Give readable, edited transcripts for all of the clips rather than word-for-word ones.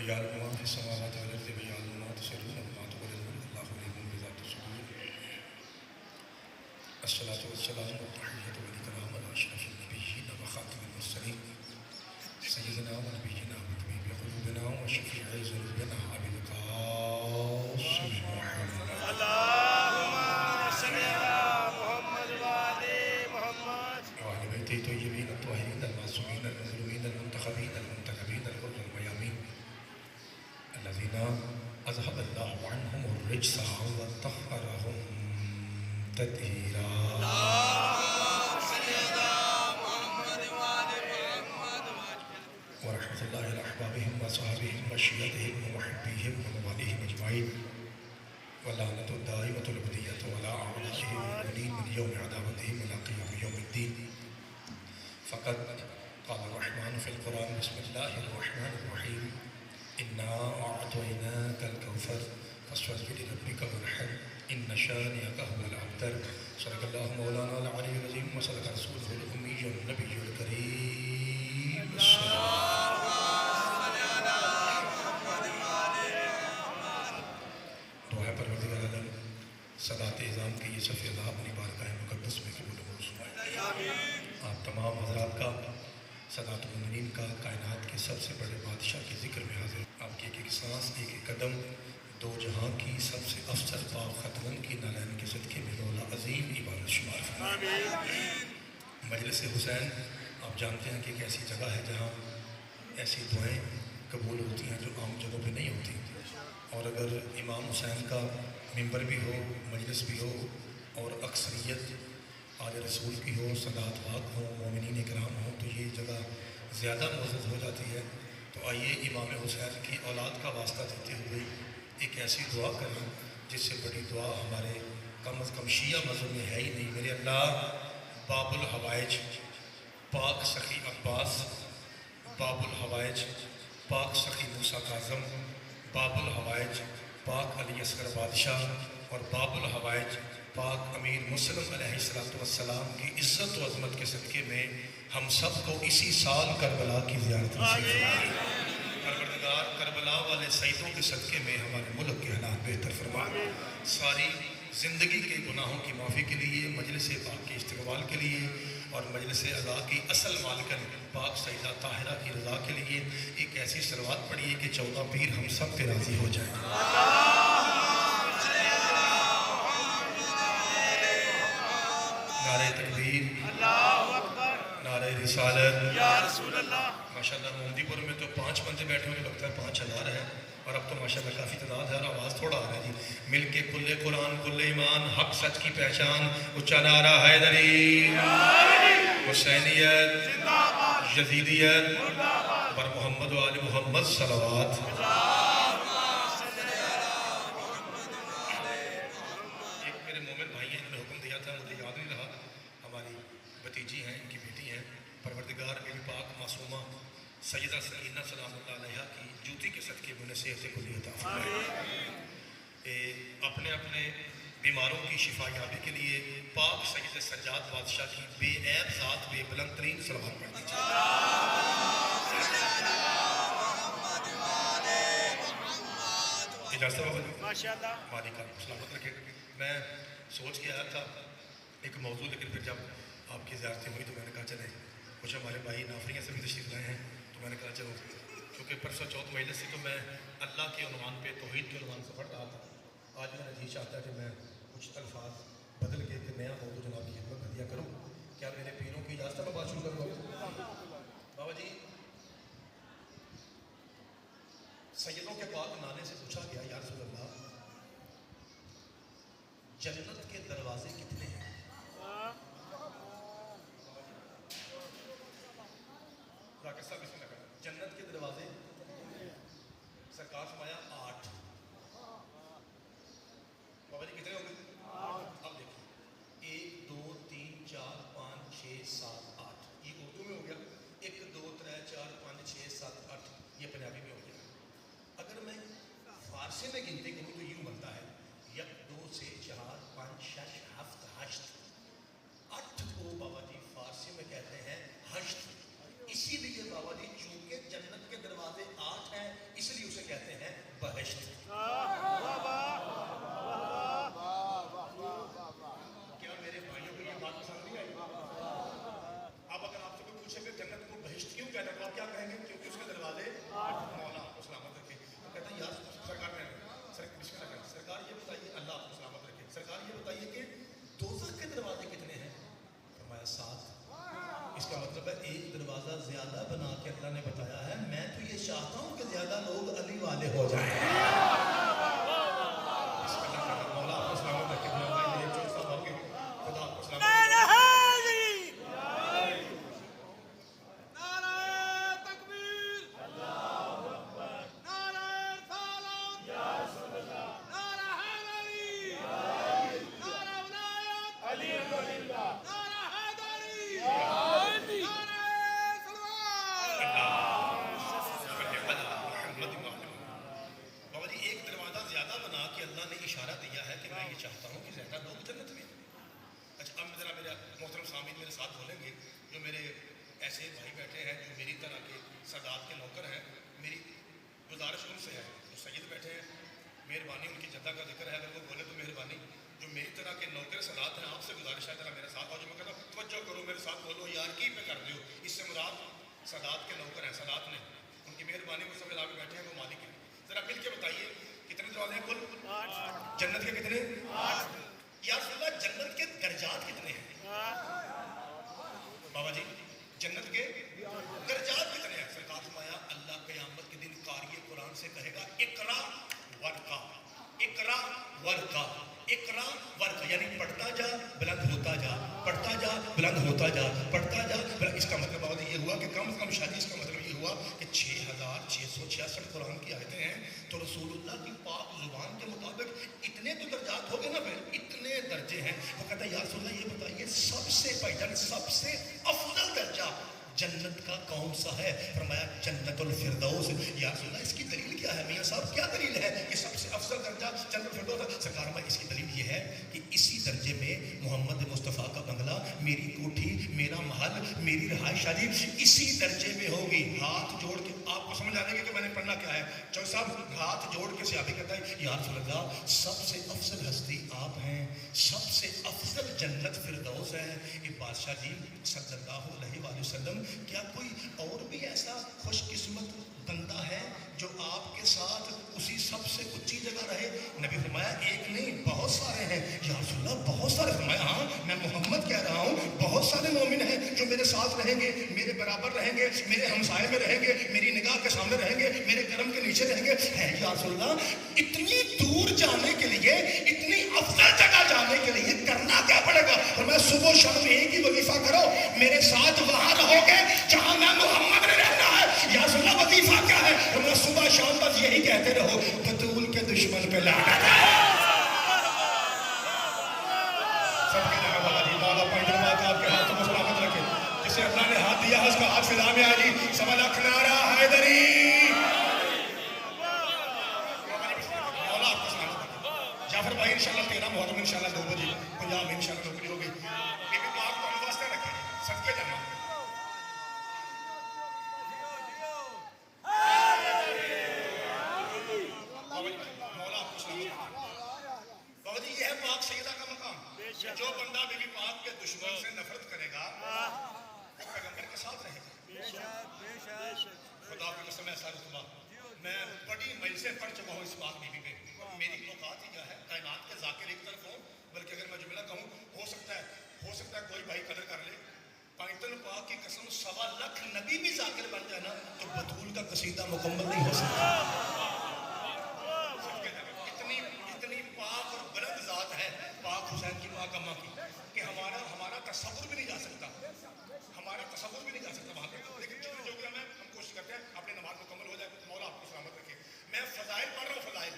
وَيَعْلَمُ مَا فِي السَّمَاوَاتِ وَالْأَرْضِ وَيَعْلَمُ مَا تُسِرُّونَ وَمَا تُعْلِنُونَ وَاللَّهُ عَلِيمٌ بِذَاتِ الصُّدُورِ. الصلاة والسلام والتحية والإكرام على أشرف النبيين وخاتم المرسلين سيدنا ونبينا وطبيب قلوبنا وشفيع ذنوبنا أبي القاسم محمد اللهم صل على محمد وآل محمد وعلى بيته الطيبين الطاهرين المعصومين المظلومين المنتخبين المنتخبين الغر الميامين الذين أذهب الله عنهم الرجس وطهرهم تطهيرا. ورحمة الله على أحبابهم وصحابهم وشيعتهم ومحبيهم ومواليهم أجمعين واللعنة الدائمة الأبدية على أعدائهم المؤمنين من يوم عداوتهم إلى قيام يوم الدين. فقد قال الرحمن في القرآن بسم الله الرحمن الرحيم إنا أعطيناك الكوثر فاصل لربك وانحر إن شانئك هو الأبتر. صدق الله مولانا العلي العظيم وصدق رسوله الأمي النبي الكريم. دعا پروردگار عالم صدات اعظام کی یہ صفی اللہ اپنی بارگاہ مقدس میں قبول و منظور فرمائے. آپ تمام حضرات کا سادات المؤمنین کا کائنات کے سب سے بڑے بادشاہ کے ذکر میں حاضر. آپ کی ایک ایک سانس ایک ایک قدم دو جہاں کی سب سے افضل پاک خاتون کی نالین کے صدقے میں مولا عظیم عبادت شمار فرمائے. مجلس حسین آپ جانتے ہیں کہ ایک ایسی جگہ ہے جہاں ایسی دعائیں قبول ہوتی ہیں جو عام جگہوں پہ نہیں ہوتی. اور اگر امام حسین کا ممبر بھی ہو مجلس بھی ہو اور اکثریت آل رسول کی ہو سادات پاک ہوں مومنین کرام ہوں تو یہ جگہ زیادہ معزز ہو جاتی ہے. تو آئیے امام حسین کی اولاد کا واسطہ دیتے ہوئے ایک ایسی دعا کریں جس سے بڑی دعا ہمارے کم از کم شیعہ مذہب میں ہے ہی نہیں. میرے اللہ باب الحوائج پاک سخی عباس، باب الحوائج پاک سخی موسیٰ کاظم، باب الحوائج پاک علی اصغر بادشاہ اور باب الحوائج پاک امیر مسلم علیہ السلام کی عزت و عظمت کے صدقے میں ہم سب کو اسی سال کربلا کی زیارت نصیب فرمائے. پروردگار کربلا والے شہیدوں کے صدقے میں ہمارے ملک کے حالات بہتر فرمائے. ساری زندگی کے گناہوں کی معافی کے لیے مجلس پاک کے استقبال کے لیے اور مجلس اعلیٰ کی اصل مالکن پاک سیدہ طاہرہ کی رضا کے لیے ایک ایسی صلوات پڑھیے کہ 14 پیر ہم سب پہ راضی ہو جائیں. نعرہ تکبیر، نعرہ رسالت، یا رسول اللہ. ماشاءاللہ مومدی پور میں تو 5 بندے بیٹھے ہوئے لگتا ہے 5000 ہے اور اب تو ماشاءاللہ کافی تعداد ہے اور آواز تھوڑا آ رہا ہے جی. مل کے کل قرآن کل ایمان حق سچ کی پہچان اچا نعرہ حیدری حسینیت یزیدیت بر محمد و آل محمد صلوات. ایک میرے مومن بھائی ہیں انہوں نے حکم دیا تھا مجھے یاد نہیں رہا، ہماری بھتیجی ہیں ان کی بیٹی ہیں پروردگار میری پاک معصومہ سیدہ سکینہ سلام اللہ علیہ کی جوتی کے صدقے میں انہیں صحت کلی عطا فرمائے. اپنے اپنے بیماروں کی شفا یابی کے لیے پاک سید سجاد بادشاہ کی بے عیب ذات پہ بلند ترین صلوات پڑھ دیجیے. اجازت ہے بابا جی؟ ماشاءاللہ. مالک آپ سلامت رکھے. میں سوچ کے آیا تھا ایک موضوع لیکن پھر جب آپ کی زیارتیں ہوئی تو میں نے کہا چلیں کچھ ہمارے بھائی نافریہ سے بھی تشریف لائے ہیں تو میں نے کہا چلو کیونکہ پرسوں چوتھ مجلس سے تو میں اللہ کے عنوان پہ توحید کے عنوان سے پڑھ رہا تھا. آج میرا جی چاہتا ہے کہ میں کچھ الفاظ بدل کے ایک نیا موضوع جناب کی خدمت دیا کروں. کیا میرے پیروں کی اجازت میں بات شروع کروں؟ بابا جی سیدوں کے پاک نانے سے پوچھا گیا یا رسول اللہ جنت کے دروازے کتنے ہیں؟ جنت کے دروازے سرکار فرمایا 8. بابا جی کتنے ہو گئے؟ اب دیکھیں 1 2 3 4 5 6 7 8 یہ اردو میں ہو گیا. 1 2 3 4 5 6 7 8 یہ پنجابی میں ہو گیا. اگر میں فارسی میں گنتی کروں تو یوں بنتا ہے 1 2 3 4 5 6 7 8 8 کو بابا جی فارسی میں کہتے ہیں حشت. اسی لیے بابا جی مطلب ہے ایک دروازہ زیادہ بنا کے اللہ نے بتایا ہے، میں تو یہ چاہتا ہوں کہ زیادہ لوگ علی والے ہو جائیں۔ مولا آپ کو سلامت رکھے، مولا بھائی میرے چوٹ صاحب ہو گئے، خدا آپ کو سلامت رکھے۔ نعرہ حیدری، نعرہ تکبیر، نعرہ رسالت، نعرہ حیدری، نعرہ ولایت، نعرہ حیدری، نعرہ سلوان۔ بابا جی ایک دروازہ زیادہ بنا کے اللہ نے اشارہ دیا ہے کہ میں یہ چاہتا ہوں کہ زیادہ لوگ جنت میں۔ اچھا اب ذرا میرا محترم سامعین میرے ساتھ بولیں گے، جو میرے ایسے بھائی بیٹھے ہیں جو میری طرح کے سادات کے نوکر ہیں، میری گزارش ان سے ہے، جو سید بیٹھے ہیں، مہربانی ان کی جدہ کا ذکر ہے، اگر وہ بولے تو مہربانی، جو میری طرح کے نوکر سادات ہیں آپ سے گزارش ہے ذرا میرے ساتھ آؤ، جو میں کہتا ہوں توجہ کرو میرے ساتھ بولو یار کی پہ کر دیو، اس سے مراد سادات کے نوکر ہیں، سادات نے ان کی مہربانی کو سب لا کے بیٹھے ہیں، وہ مالک ہیں۔ ذرا مل کے بتائیے کتنے دروازے ہیں کل؟ جنت کے کتنے؟ یا رسول اللہ جنت کے درجات کتنے ہیں؟ بابا جی جنت کے درجات کتنے ہیں؟ سرکار فرمایا اللہ قیامت کے دن قاری قرآن سے کہے گا اقرا ورقا، اقرا ورقا، اقرا ورقا، یعنی پڑھتا جا بلند ہوتا جا، پڑھتا جا بلند ہوتا جا، پڑھتا جا بلند۔ اس کا مطلب بابا جی یہ ہوا کہ کم از کم شادی، اس کا مطلب یہ ہوا کہ 6666 قرآن کی آیتیں ہیں، تو رسول اللہ کی پاک زبان کے مطابق اتنے تو درجات ہو گئے نا، پھر اتنے درجے ہیں۔ وہ کہتا ہے یا رسول اللہ یہ بتائیے سب سے پہلے سب سے افضل درجہ جنت کا کون سا ہے؟ فرمایا جنت الفردوس۔ یا رسول اللہ اس کی دلیل کیا ہے میاں صاحب، کیا دلیل ہے کہ سب سے افضل درجہ جنت الفردوس ہے؟ سرکار میں اس کی دلیل یہ ہے کہ اسی درجے میں محمد مصطفیٰ کا بنگلہ، میری کوٹھی، میرا محل، میری رہائش شادی اسی درجے میں ہوگی۔ ہاتھ جوڑ کے آپ کو سمجھ آنے گی کہ میں نے پڑھنا کیا ہے۔ چوہدری صاحب ہاتھ جوڑ کے صحابی کہتا ہے یا رسول اللہ سب سے افضل ہستی آپ ہیں، سب سے افضل جنت فردوس ہے۔ یہ بادشاہ جی صلی اللہ علیہ وآلہ وسلم کیا کوئی اور بھی ایسا خوش قسمت بندہ ہے جو آپ کے ساتھ اسی سب سے اونچی جگہ رہے؟ نبی فرمایا ایک نہیں بہت سارے ہیں۔ یا رسول اللہ بہت سارے؟ فرمایا ہاں میں محمد کہہ رہا ہوں بہت سارے مومن ہیں جو میرے ساتھ رہیں گے، میرے برابر رہیں گے، میرے ہمسائے میں رہیں گے، میری نگاہ کے سامنے رہیں گے، میرے کرم کے نیچے رہیں گے۔ ہے یا رسول اللہ اتنی دور جانے کے لیے، اتنی افضل جگہ جانے کے لیے کرنا کیا پڑے گا؟ فرمایا صبح و شام ایک ہی وظیفہ کرو، میرے ساتھ وہاں رہو گے جہاں میں محمد نے رہنا ہے۔ یا رسول اللہ وظیفہ کیا ہے؟ فرمایا صبح شام بس یہی کہتے رہو بطول کے دشمن پہ لعنت ہے۔ سب کے جگہ بابا جی مولا پنج نماز آپ کے ہاتھوں کو سلامت رکھے، جسے اللہ نے ہاتھ دیا ہے اس کا ہاتھ فضا میں آ جی، سوا لاکھ نعرہ حیدری۔ مولا آپ کو سلامت رکھے۔ جعفر بھائی انشاءاللہ 13 محرم انشاءاللہ 2 بجے پنجاب میں انشاءاللہ نوکری ہوگی۔ بی بی پاک کو ہم واسطے رکھے صدقے جانا۔ مولا آپ کو سلامت رکھے۔ بابا جی یہ ہے پاک سیدہ کا مقام۔ جو بندہ بی بی پاک کے دشمن سے نفرت کرے گا وہ پیغمبر کے ساتھ رہے گا۔ خدا کی قسم ایسا رتبہ میں بڑی میل سے پڑھ چکا ہوں اس پاک بی بی پہ، میری اوقات ہی کیا ہے کائنات کے ذاکر ایک طرف ہوں، بلکہ اگر میں جملہ کہوں ہو سکتا ہے کوئی بھائی قدر کر لے، پائتن پاک کی قسم 1.25 لاکھ نبی بھی ذاکر بن جائے نا تو بطول کا قصیدہ مکمل نہیں ہو سکتا۔ اتنی پاک اور بلند ذات ہے پاک حسین کی پاک اماں کی کہ ہمارا تصور بھی نہیں جا سکتا، وہاں پہ۔ لیکن جو کرم ہے ہم کوشش کرتے ہیں اپنی نماز مکمل ہو جائے، مولا آپ کو سلامت رکھے۔ میں فضائل پڑھ رہا ہوں، فضائل،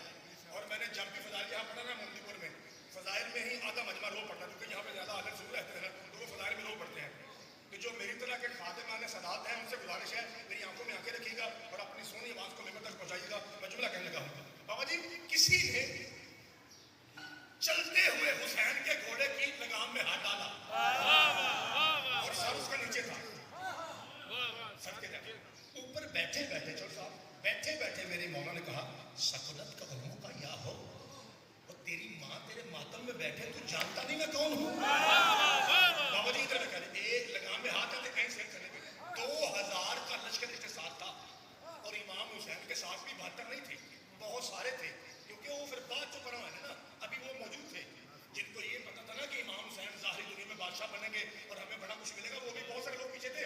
اور میں نے جب بھی فضائل یہاں پڑھا نا ممدی پور میں، فضائل میں ہی آدھا مجمع رو پڑھتا، کیونکہ یہاں پہ زیادہ عالم ضرور رہتے ہیں نا تو وہ فضائل میں رو پڑھتے ہیں۔ تو جو میری طرح کے خادمان سادات ہیں ان سے گزارش ہے میری آنکھوں میں آنکھیں رکھیے گا اور اپنی سونی آواز کو ممبر تک پہنچائیے گا۔ میں جملہ کہنے لگا ہوں بابا جی کسی نے چلتے ہوئے حسین کے گھوڑے کی لگام میں ہاتھ ڈالا اور سر اس کا نیچے تھا، سر کے اوپر بیٹھے بیٹھے میرے مولا نے کہا سکولت کا علموں کا یا ہو، اور تیری ماں تیرے ماتم میں بیٹھے تو جانتا نہیں میں کون ہوں؟ بابا جی ادھر کہہ رہے ایک لگام میں ہاتھ ڈالے کہیں سے کرنے میں 2000 کا لشکر اس کے ساتھ تھا، اور امام حسین کے ساتھ بھی 72 نہیں تھے، بہت سارے تھے، کیونکہ وہ پھر بعد جو کرا ہے نا ابھی وہ موجود تھے جن کو یہ پتا تھا نا کہ امام حسین ظاہری دنیا میں بادشاہ بنیں گے اور ہمیں بڑا کچھ ملے گا، وہ بھی بہت سارے لوگ پیچھے تھے۔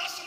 10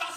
10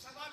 1.25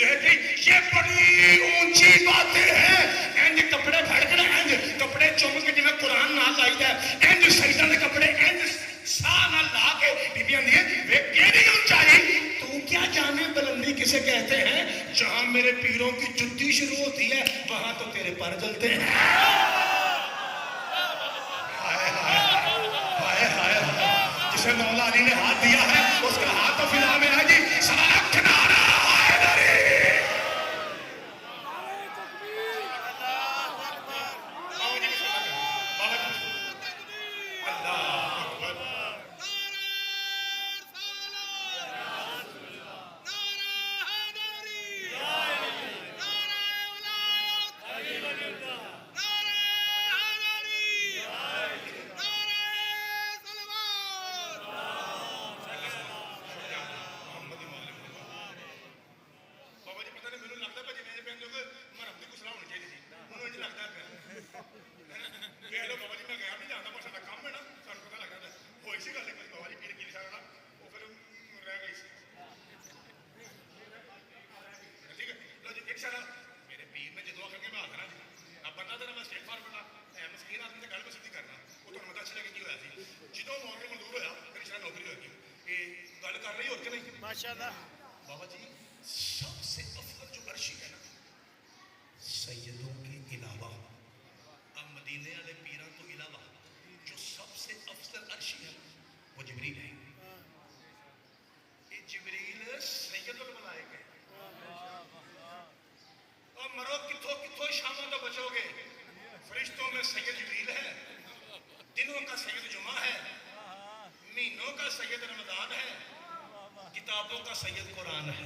یہ بڑی اونچی باتیں ہیں. انج کپڑے پھڑ کے انج کپڑے چوم کے جویں قرآن نال لائی دا انج سجدہ دے کپڑے انج ساہ نال لا کے بی آندی ہے وے کیڑی اونچائی. تو کیا جانے بلندی کسے کہتے ہیں؟ جہاں میرے پیروں کی جتی شروع ہوتی ہے وہاں تو تیرے پر جلتے ہیں. جسے مولا علی نے ہاتھ دیا ہے اس کا ہاتھ تو فضا میں ہے جی. سالک نعرہ حیدری. بابا جی سب سے افضل جو عرشی ہے نا سیدوں کے علاوہ اب مدینے والے پیروں تو علاوہ جو سب سے افضل عرشی ہے وہ جبریل ہے. یہ جبریل سید الملائکہ ہے. اور مرو کتھوں شاموں تو بچو گے. فرشتوں میں سید جبریل ہے, دنوں کا سید جمعہ ہے, مہینوں کا سید رمضان ہے, کتابوں کا سید قرآن ہے.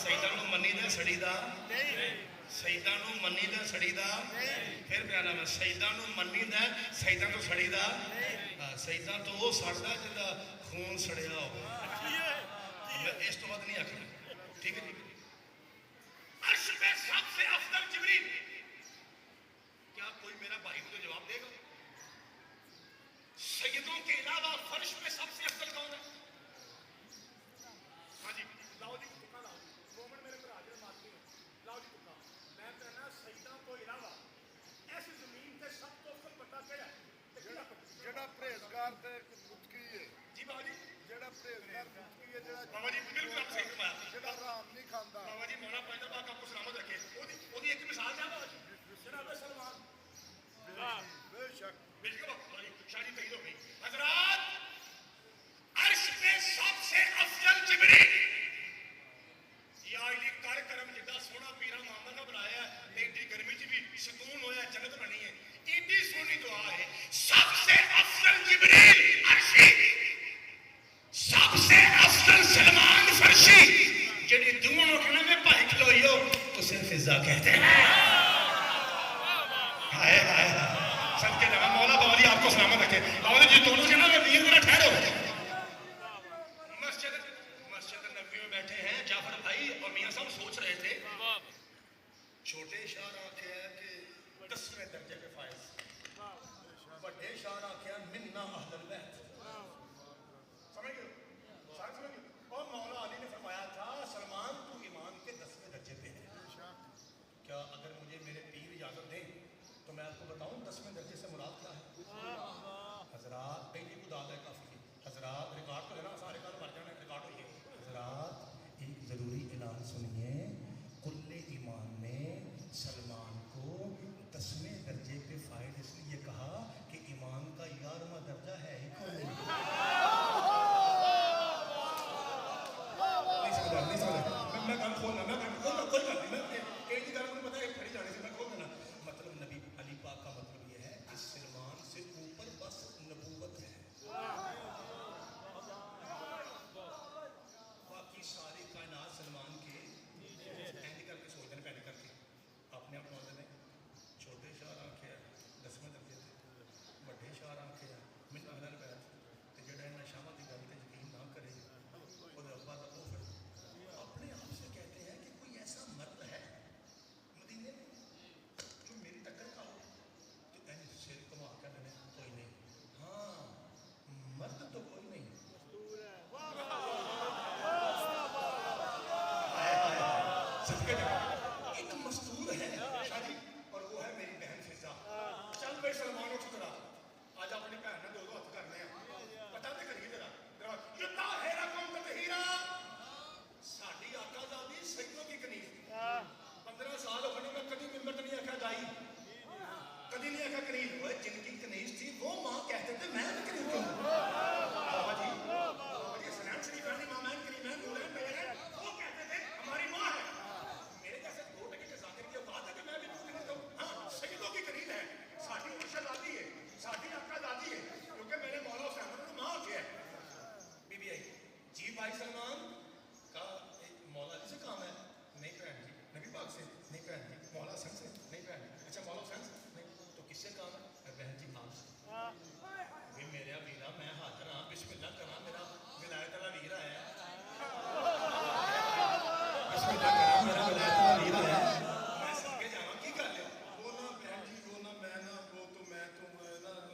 سیداں نو منی دا سڑی دا سیداں نو منی دا سڑی دا پھر پیانا میں سیداں نو منی دا سیداں تو سڑی دا سیداں تو وہ سڑدا جدا خون سڑیا ہو. میں اس تو بعد نہیں آکھنا. ٹھیک ہے جی. عرش میں سب سے افضل جبریل. کیا کوئی میرا بھائی مجھے جواب دے گا؟ سیدوں کے علاوہ فرش میں سب سے افضل کون ہے؟ ہاں جی لاؤ جی تکا لاؤ. مومن میرے پر حاضر مانتی ہے. لاؤ جی تکا. میں کہنا سیدوں کو علاوہ اس زمین تے سب تو افضل بندہ کہڑا ہے؟ جڑا پرہیزگار تے متقی ہے. جی بابا جی. جڑا پرہیزگار متقی ہے جڑا بابا جی بالکل آپ صحیح فرمایا. جڑا حرام نہیں کھاندا. بابا جی مولا پاک پاک آپ کو سلامت رکھے. وہ ایک مثال ہے بابا جی. جناب سلمان. بے شک. بالکل بابا جی شادی تیار ہو گئی. حضرات عرش میں سب سے افضل جبریل. یا علی کر کرم جدا سونا پیرا محمد نے بنایا ہے. ایڈی گرمی چ بھی سکون ہویا, جنت بنی ہے. ایڈی سونی دعا ہے. سب سے افضل جبریل عرشی, سب سے افضل سلمان فرشی. جڑی دونوں کہنا میں بھائی کھلوئی ہو اسے فضا کہتے ہیں. ہائے ہائے سب کے نام مولا بابا جی آپ کو سلامت رکھے. بابا جی دونوں کہنا میں ویر ذرا ٹھہرو. مسجد نبوی میں بیٹھے ہیں جعفر بھائی اور میاں صاحب سوچ رہے تھے. چھوٹے شاہ آخیا کہ 10ویں درجے کے فائز, بڑے شاہ آخیا منا اہل البیت. سمجھ گئے سمجھ گئے. اور مولا علی نے فرمایا تھا سلمان تو ایمان کے 10ویں درجے پہ ہے. کیا اگر مجھے میرے پیر اجازت دیں تو میں آپ کو بتاؤں 10ویں درجے سے مراد کیا ہے؟ حضرات پہلی خدا ہے کافی. حضرات ریکارڈ تو ہے نا, سارے کار مر جانا ریکارڈ ہوئی ہے. حضرات ایک ضروری اعلان سنیے. کل ایمان نے سلمان کو 10ویں درجے پہ فائد اس لیے کہا کہ ایمان کا 11واں درجہ ہے ہی کون؟ صدقے جاؤں ایک مستور ہے شادی اور وہ ہے میری بہن فضا چل بھائی سلمان اٹھ کر آج اپنی بہن نے دو ہاتھ کرنے ہیں پتا تو کریے ذرا یتا ہیرا کم تطہیرا ساڈی آقا زادی سیدوں کی کنیز 15 سال ہو گئے میں کبھی ممبر نہیں آکھا دائی کبھی نہیں آکھا کنیز وہ جن کی کنیز تھی وہ ماں کہتے تھے میں بھی کنیز کیوں بابا جی سلام شریف ہے مامین کریمین نورین بیرین وہ کہتے تھے ہماری ماں ہے میرے جیسے 2 ٹکے کے ذاکر کی بات ہے کہ میں بھی کنیز ہوں ہاں سیدوں کی کنیز ہے ساڈی مرشد دادی ہے ساڈی آقا دادی ہے کیونکہ میرے مولا حسین نے ماں کیا ہے بی بی آئی جی بھائی سلمان کا مولا جی سے کام ہے نہیں بہن جی نبی پاک سے نہیں بہن جی مولا حسن سے نہیں بہن جی اچھا مولا حسین سے نہیں تو کس سے کام ہے بہن جی آپ سے بھی میرا ویرا میں حاضر ہاں بسم اللہ کرا میرا ولایت والا ویر آیا بسم اللہ کرا میرا ولایت والا ویر آیا میں سن کے جاواں کی گل ہے وہ نہ بہن جی وہ نہ میں نہ وہ تو میں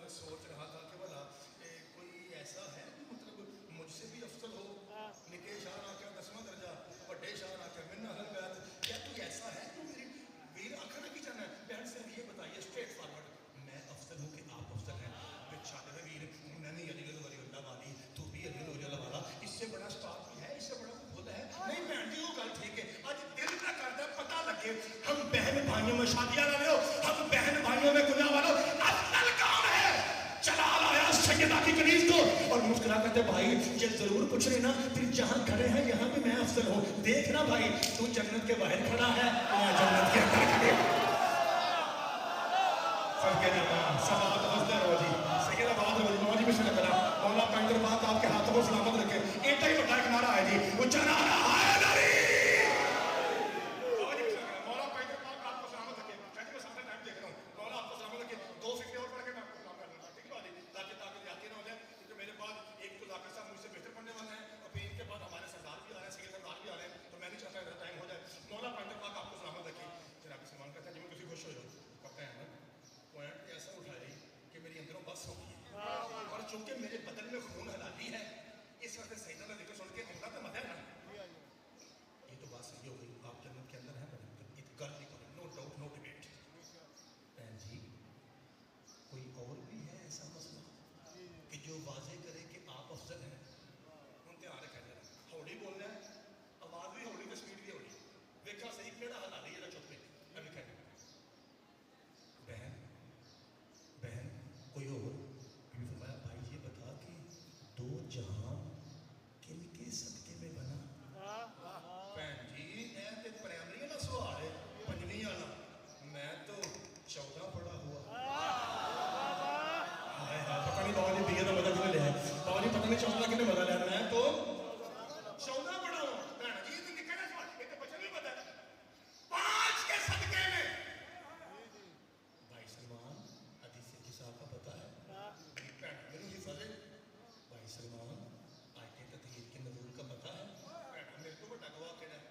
نہ سوچ رہا تھا کہ بھلا کوئی ایسا ہے مطلب مجھ سے بھی افضل ہو نکے شاہ نہ کیا 10واں درجہ بڑے شاہ نہ کیا من اہل بیت کیا کوئی ایسا ہے تو میری ویر آخر کی چاہنا ہے بہن سے یہ بتائیے اسٹریٹ فارورڈ میں افضل ہوں کہ آپ افضل ہیں چھاڑے ویر میں نہیں علی ولی اللہ والی تو بھی علی ولی اللہ والا اس سے بڑا سٹار بھی ہے اس سے بڑا خود ہے نہیں بہن جی وہ گل ٹھیک ہے آج دل نہ کرتا پتہ لگے ہم بہن بھائیوں میں شادیاں والے ہو ہم بہن بھائیوں میں گناہ والے ہو افضل کون ہے چلا لایا سیدہ کی کنیز کو اور مسکرا کہتے بھائی یہ ضرور پوچھ رہے نا پھر جہاں کھڑے ہیں یہاں بھی میں افضل ہوں دیکھنا بھائی تو جنت کے باہر کھڑا ہے یا جنت کے اندر کھڑے صدقے جاواں صلوات وسدے رہو جی سید آباد مجموعہ جی بسم اللہ کرا مولا پنجر بات آپ کے ہاتھوں کو سلامت رکھے ایٹا ہی بڑا ایک نعرہ ہے جی اونچا نعرہ ہے ناری مولا پنجر بات آپ کو سلامت رکھے کہتے میں سامنے ٹائم دیکھ رہا ہوں مولا آپ کو سلامت رکھے 2 فکرے اور پڑھ کے میں آپ کو سلام کر لوں ٹھیک ہے بات تاکہ زیادتی نہ ہو جائے کیونکہ میرے بعد ایک تو ذاکر صاحب مجھ سے بہتر پڑھنے والے ہیں اور پھر ان کے بعد ہمارے سردار بھی آ رہے ہیں سید سردار بھی آ رہے ہیں تو میں نہیں چاہتا اتنا ٹائم ہو جائے مولا پنجر بات آپ کو سلامت رکھے جناب سلمان کہتا ہے جی میں کسی خوش ہو جاؤں کہتے ہیں پوائنٹ ایسا اٹھائی کہ میری اندروں بس ہو گئی ہے اور چونکہ میرے بدن میں خون حلالی ہے اس وقت سیدہ کا ذکر سن کے عمدہ تو مت ہے نا یہ تو بات صحیح ہو گئی آپ جنت کے اندر ہیں گل نہیں کریں نو ڈاؤٹ نو ڈیبیٹ بہن جی کوئی اور بھی ہے ایسا مسئلہ کہ جو واضح کرے کہ آپ افضل ہیں ان دھیان رکھا جائے ہولی بولنا ہے آواز بھی ہولی تو سپیڈ بھی ہولی دیکھا صحیح کہڑا حلالی ہے چپ پہ ابھی کہہ بہن بہن کوئی اور بھی فرمایا بھائی یہ بتا کہ 2 جہان کن کے صدقے میں بنا بہن جی میں تے پرائمری والا سوال ہے 5ویں والا میں تو 14 پڑھا ہوا پتہ نہیں بابا جی بیے کا مزہ کتنے لیا بابا جی پتہ نہیں 14 کتنے مزہ لیا میں تو 14 پڑھا ہوا بہن جی تو نکلنا سوال یہ تو بچہ نہیں پتا 5 کے صدقے میں بھائی سلمان حدیث کسا کا پتہ ہے میرے حفاظ ہے بھائی سلمان آیت تطہیر کے نزول کا پتہ ہے میرے کو بڑا گواہ کہنا ہے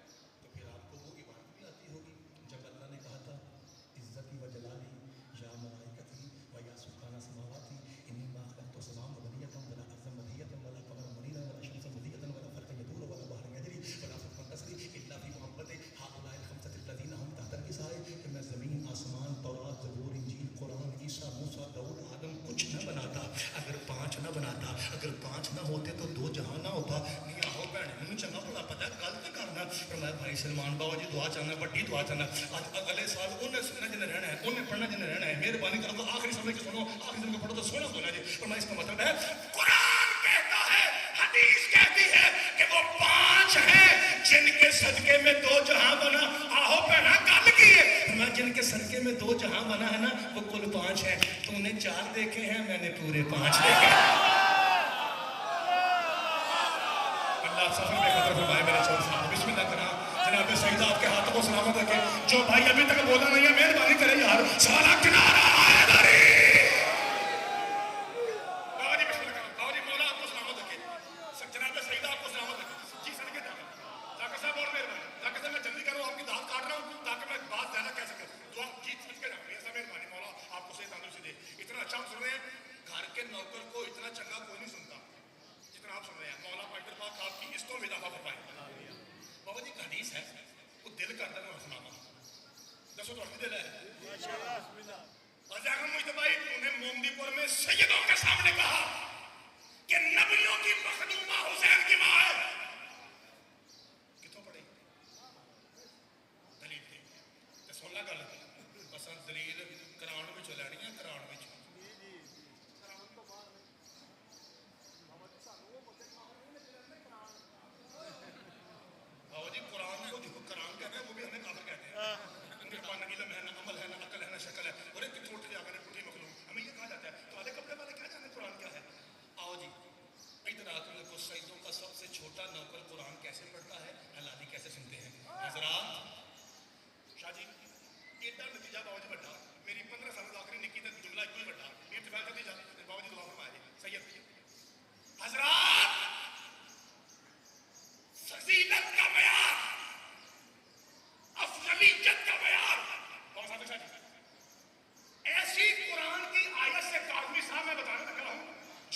تو پھر آپ کو وہ عبارت بھی آتی ہوگی جب اللہ نے کہا تھا عزتی و جلالی یا ملائکتی و یا سبحانہ سماواتی انی ما خلقت سماء مبنیۃ ولا ارضا مدحیۃ ولا قمرا منیرا ولا شمسا مضیۃ ولا فرقا يدور ولا بحرا یجری ولا سبحان تسری الا فی محبت هؤلاء الخمسة الذين هم تحت الكسائے کہ میں زمین آسمان تورات زبور انجیل قرآن عیسیٰ موسیٰ داؤد آدم کچھ نہ بناتا اگر 5 نہ بناتا اگر 5 نہ ہوتے تو 2 جہاں نہ ہوتا نہیں آہو بہن مجھے چنگا بڑا پتا غلط کرنا میں بھائی سلمان بابا جی دعا چاہنا بڑی دعا چاہنا آج اگلے سال انہیں سننا جنہیں رہنا ہے انہیں پڑھنا جنہیں رہنا ہے مہربانی کرو تو آخری سمجھ کے سنو آخری سمجھ کے پڑھو تو سونا سونا جی اور میں اس کا مطلب ہے قرآن کہتا ہے حدیث کہتی ہے کہ وہ 5 ہیں جن کے صدقے میں 2 جہاں بنا آہو پہنا گل کی ہے میں جن کے صدقے میں 2 جہاں بنا ہے نا وہ کل 5 ہیں تو نے 4 دیکھے ہیں میں نے پورے 5 دیکھے ہیں اللہ سفر میں خطر فرمائے میرے چھوڑ صاحب بسم اللہ کرا جناب سیدہ آپ کے ہاتھوں کو سلامت رکھے جو بھائی ابھی تک بولا نہیں ہے مہربانی کرے یار سارا کنارہ آئے داری بابا جی بسم اللہ کرا بابا جی مولا آپ کو سلامت رکھے جناب سیدہ آپ کو سلامت رکھے جی سر کے جانا ذاکر صاحب اور مہربانی ذاکر صاحب میں جلدی کروں آپ کی دانت کاٹ رہا ہوں تاکہ میں بات زیادہ کہہ سکوں دعا جیت سمجھ کے جانا ایسا مہربانی مولا آپ کو صحیح تندرستی دے اتنا اچھا سن رہے ہیں گھر کے نوکر کو اتنا چنگا کوئی نہیں سنتا جتنا آپ سن رہے ہیں مولا پنجر پاک آپ کی اس کو اضافہ فرمائے بابا جی حدیث ہے وہ دل کرتا دسو تو دل ہے اعظم مجتبی انہیں مومدی پور میں سیدوں کے سامنے کہا کہ نبیوں کی مخدومہ حسین کی ماں ہے. کتوں پڑھی دلیل تھی تے سن لا گل اساں دلیل قرآن وچوں لینی ہے قرآن وچوں جی قرآن کو جو قرآن کہتے ہیں وہ بھی ہمیں کافر کہتے ہیں ان کے پاس نہ علم ہے نہ عمل ہے نہ عقل ہے نہ شکل ہے اور ایک چھوٹ جا کر ٹوٹی مخلوق ہمیں یہ کہا جاتا ہے تو آدھے کپڑے والے کیا جانے قرآن کیا ہے. آؤ جی ادھر آ کر کو سیدوں کا سب سے چھوٹا نوکر قرآن کیسے پڑھتا ہے حلادی کیسے سنتے ہیں. حضرات شاہ جی ایڈا نتیجہ بابا جی بڑھا میری 15 سال آخری نکی تک جملہ ایک ہی بڑھا ارتفاع کا نتیجہ بابا جی دعا فرمائے سید حضرات فضیلت کا معیار افضلیت کا معیار کون سا شاہ جی ایسی قرآن کی آیت سے کاظمی صاحب میں بتانے لگا ہوں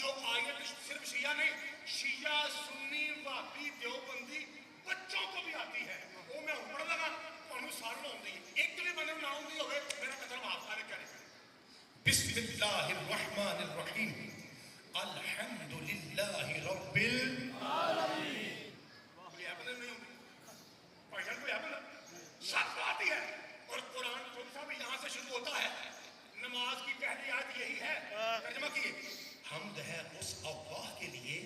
جو آیت صرف شیعہ نہیں شیعہ سنی وہابی دیوبندی بچوں کو بھی آتی ہے وہ میں پڑھ لگا انہوں سارا ہوندی ایک بھی بندے نہ ہوندی ہوئے میرا قدر معاف کرے کیا نہیں. بسم اللہ الرحمن الرحیم الحمد للہ رب العالمین. یہ اپنے نہیں ہوندی پہچان کوئی اپنا سب آتی ہے اور قرآن کون سا بھی یہاں سے شروع ہوتا ہے. نماز کی پہلی آیت یہی ہے ترجمہ کیے حمد ہے اس اللہ کے لیے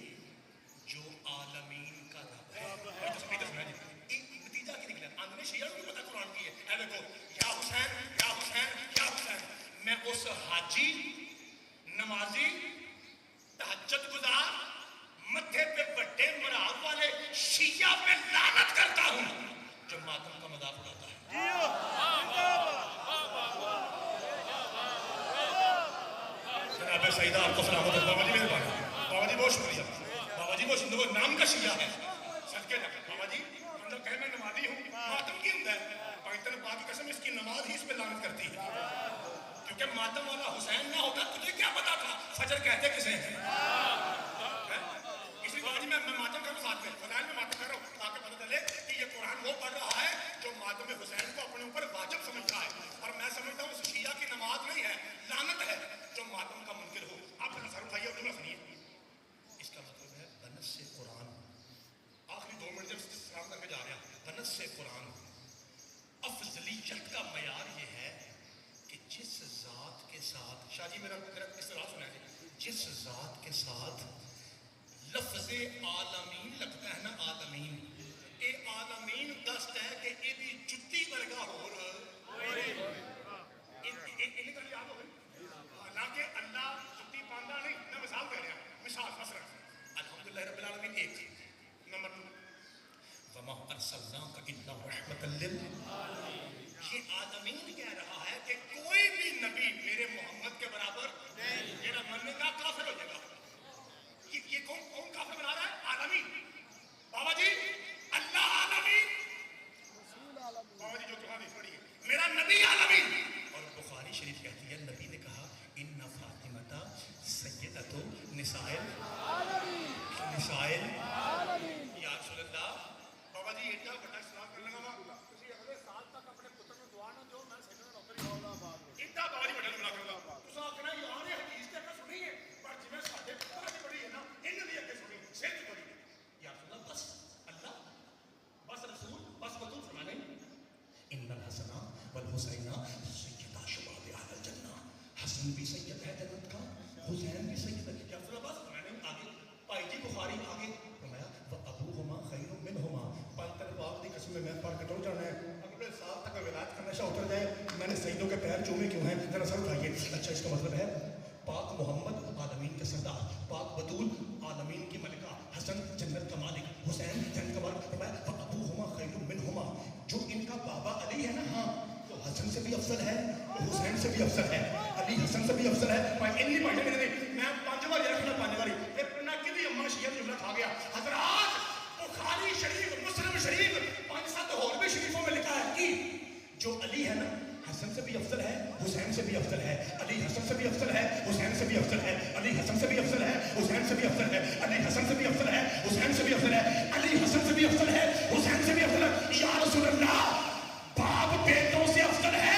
جو عالمین کا رب ہے. نتیجہ کی نکلا اندر شیعہ کو پتہ قرآن کی ہے. اے دیکھو یا حسین یا حسین یا حسین میں اس حاجی نمازی تہجد گزار متھے پہ بڑے مراد والے شیعہ پہ لعنت کرتا ہوں جو ماتم کا مذاق اڑاتا ہے. جناب سیدہ آپ کو سلامت ہے. بابا جی میرے پاس بابا جی بہت شکریہ بابا جی بہت شکریہ نام کا شیعہ ہے صدقے لگے بابا جی ہم لوگ کہیں میں نمازی ہوں ماتم کی ہوتا ہے پاکستان پاک کی قسم اس کی نماز ہی اس پہ لعنت کرتی ہے کیونکہ ماتم والا حسین نہ ہوتا تجھے کیا پتا تھا فجر کہتے کسے ہیں. اس لیے بابا جی میں ماتم کا ساتھ میں خدائن میں ماتم کر رہا ہوں تاکہ پتہ چلے کہ یہ قرآن وہ پڑھ رہا ہے جو ماتم حسین کو اپنے اوپر واجب سمجھتا ہے اور میں سمجھتا ہوں اس شیعہ کی نماز نہیں ہے لعنت ہے جو ماتم کا منکر ہو. آپ سر اٹھائیے اور جملہ سنیے اس کا مطلب ہے بنس سے قرآن آخری 2 منٹ جب سلام کر کے جا رہا بنس سے قرآن افضلیت کا معیار یہ ہے کہ جس ذات کے ساتھ شاہ جی میرا اصطلاح سنا ہے جس ذات کے ساتھ لفظ عالمین لگتا ہے نا عالمین اے عالمین دست ہے کہ اے دی جتی ورگا ہو رہا انہیں کا یاد ہو گئی حالانکہ اللہ جتی پاندہ نہیں میں مثال دے رہا مثال مثلا الحمدللہ رب العالمین 1 نمبر 2 وَمَا أَرْسَلْنَاكَ إِلَّا رَحْمَةً لِلْعَالَمِينَ. یہ عالمین کہہ رہا ہے کہ کوئی بھی نبی میرے محمد کے برابر میرا مننے کا کافر ہو جائے گا. یہ کون کافر بنا رہا ہے؟ عالمین. بابا جی اللہ عالمین بابا جی جو کہاں نہیں پڑھی ہے میرا نبی عالمین. اور بخاری شریف کہتی ہے نبی نے کہا ان فاطمہ سیدۃ نساء العالمین یا رسول اللہ. بابا جی ایڈا بڑا اسلام کرنے لگا تسی اگلے سال تک اپنے پتر نوں دعا نہ دو میں سیدنا نوکری ہوگا ایڈا بابا جی بڑا بنا کروں گا تسا آکھنا یار یہ حدیث تے سنی ہے پر جویں ساڈے پتر دی پڑھی ہے نا انہاں دی اگے سنی سچ پڑھی یا رسول اللہ بس اللہ بس رسول بس بتوں فرمانے ان الحسن والحسین سیدا شباب اہل الجنہ. حسن بھی سید ہے جنت کا حسین بھی سید ہے. یا رسول اللہ بس فرمانے آگے بھائی جی بخاری آگے فرمایا وابوہما خیر منہما. پالتن پاک دی قسم میں پڑھ کے ٹر جانا ہے اگلے سال تک ولایت کا نشہ اتر جائے. میں نے سیدوں کے پیر چومے کیوں ہیں ذرا سر اٹھائیے. اچھا اس کا مطلب ہے پاک محمد عالمین کے سردار پاک بطول عالمین کی ملکہ حسن جنت کا مالک حسین جنت کا مالک. فرمایا وابوہما خیر منہما. جو ان کا بابا علی ہے نا ہاں تو حسن سے بھی افضل ہے حسین سے بھی افضل ہے علی حسن سے بھی افضل ہے. میں 5 بار رکھنا 5 بار اماں شیعہ جملہ کھا گیا. حضرات بخاری شریف مسلم شریف 5-7 اور بھی شریفوں میں لکھا ہے کہ جو علی ہے نا حسن سے بھی افضل ہے حسین سے بھی افضل ہے علی حسن سے بھی افضل ہے حسین سے بھی افضل ہے علی حسن سے بھی افضل ہے حسین سے بھی افضل ہے علی حسن سے بھی افضل ہے حسین سے بھی افضل ہے علی حسن سے بھی افضل ہے حسین سے بھی افضل ہے. یا رسول اللہ باپ بیٹوں سے افضل ہے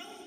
9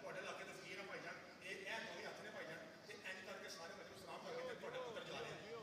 ਤੁਹਾਡੇ ਇਲਾਕੇ ਦੇ ਫਕੀਰ ਆ ਭਾਈ ਜਾਨ ਇਹ ਦੋਵੇਂ ਹੱਥ ਨੇ ਭਾਈ ਜਾਨ ਤੇ ਇੰਜ ਕਰਕੇ ਸਾਰੇ ਮੈਨੂੰ ਸਲਾਮ ਕਰਕੇ ਤੇ ਤੁਹਾਡਾ ਪੁੱਤਰ ਜਾ ਰਿਹਾ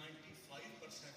95%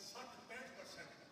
60-65%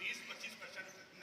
20-25%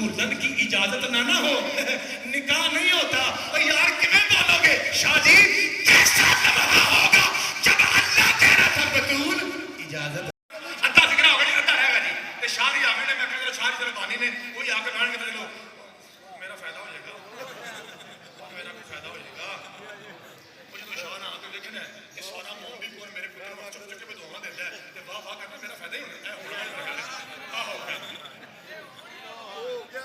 دلہن کی اجازت نہ ہو نکاح نہیں ہوتا. اور یار کیوں بولو گے شاہ جی؟ کیسا لمحہ ہوگا جب اللہ کہہ رہا تھا بطول اجازت ادھا ذکر ہوگا جی ادھا رہے گا جی. تے شاہ جی آمین نے میں کہا شاہ جی بانی نے وہی آ کے مان کے لو میرا فائدہ ہو جائے گا میرا بھی فائدہ ہو جائے گا. مجھے تو شاہ نہ آ کے دیکھنا ہے کہ سونا موم بھی پور میرے پتر کو چپ چکے میں دعا دیتا ہے تے واہ واہ کرنا میرا فائدہ ہی ہونا ہے. ہو گیا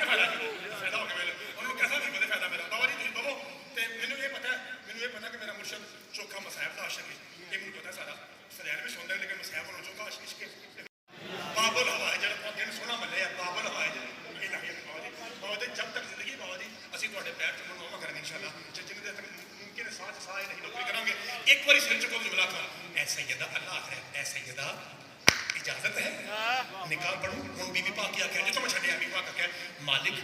فائدہ ہو گیا میرے انہوں کیسا نہیں پتا فائدہ میرا. بابا جی تھی بابو تے مینوں یہ پتا کہ میرا مرشد چوکھا مصاحب دا عاشق ہے. یہ مجھے پتا سارا فضائل بھی سنتا ہے لیکن مصاحب اور چوکھا عاشق ہے. بابل ہوائے جڑا دن سونا ملے ہے بابل ہوائے بابا جی جب تک زندگی بابا جی اسی تواڈے پیر تے منوا کریں گے انشاءاللہ. جن دیر تک ممکن ہے ساتھ نہیں نوکری کریں گے. ایک بار سر چکو جملہ تھا اے سیدہ اللہ آخر اے سیدہ اجازت ہے نکاح پڑھوں. ہوں بی بی پاک کیا کہ جتوں میں چھڈیا بی بی پاک کہا مالک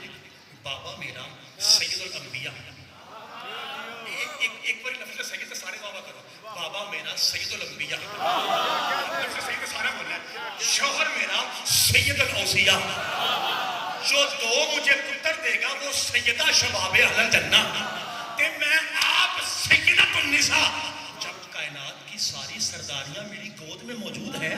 بابا میرا سید الانبیاء. ایک بار لفظ سید سے سارے بابا کرو. بابا میرا سید الانبیاء لفظ سید سارا بولنا ہے. شوہر میرا سید الاوصیاء. جو دو مجھے پتر دے گا وہ سیدہ شباب اہل الجنہ تے میں آپ سیدۃ النساء. جب کائنات کی ساری سرداریاں میری گود میں موجود ہیں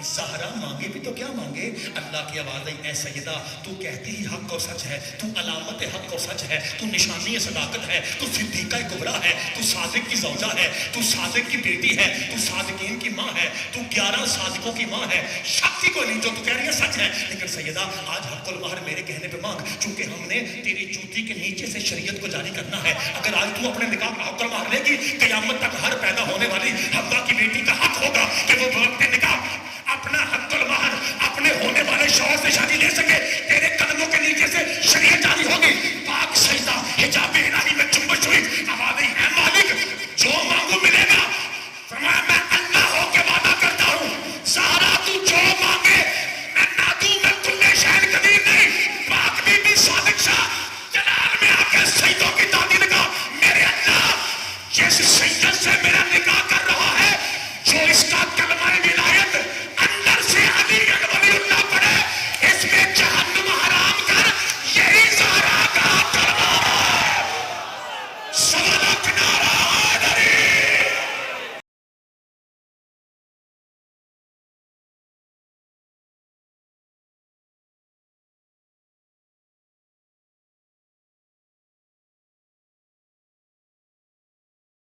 زہرا مانگے بھی تو کیا مانگے. اللہ کی آواز آئی اے سیدہ تو کہتی ہی حق و سچ ہے, تو علامت حق و سچ ہے, تو نشانی صداقت ہے, تو صدیقہ کبریٰ ہے, تو صادق کی زوجہ ہے, تو صادق کی بیٹی ہے, تو صادقین کی ماں ہے, تو 11 صادقوں کی ماں ہے. شک کو نہیں جو تو کہہ رہی ہے سچ ہے. لیکن سیدہ آج حق المہر میرے کہنے پہ مانگ چونکہ ہم نے تیری جوتی کے نیچے سے شریعت کو جاری کرنا ہے. اگر آج تو اپنے نکاح حق المہر لے گی قیامت تک ہر پیدا ہونے والی حوا کی بیٹی کا حق ہوگا کہ وہ وقت نکاح اپنا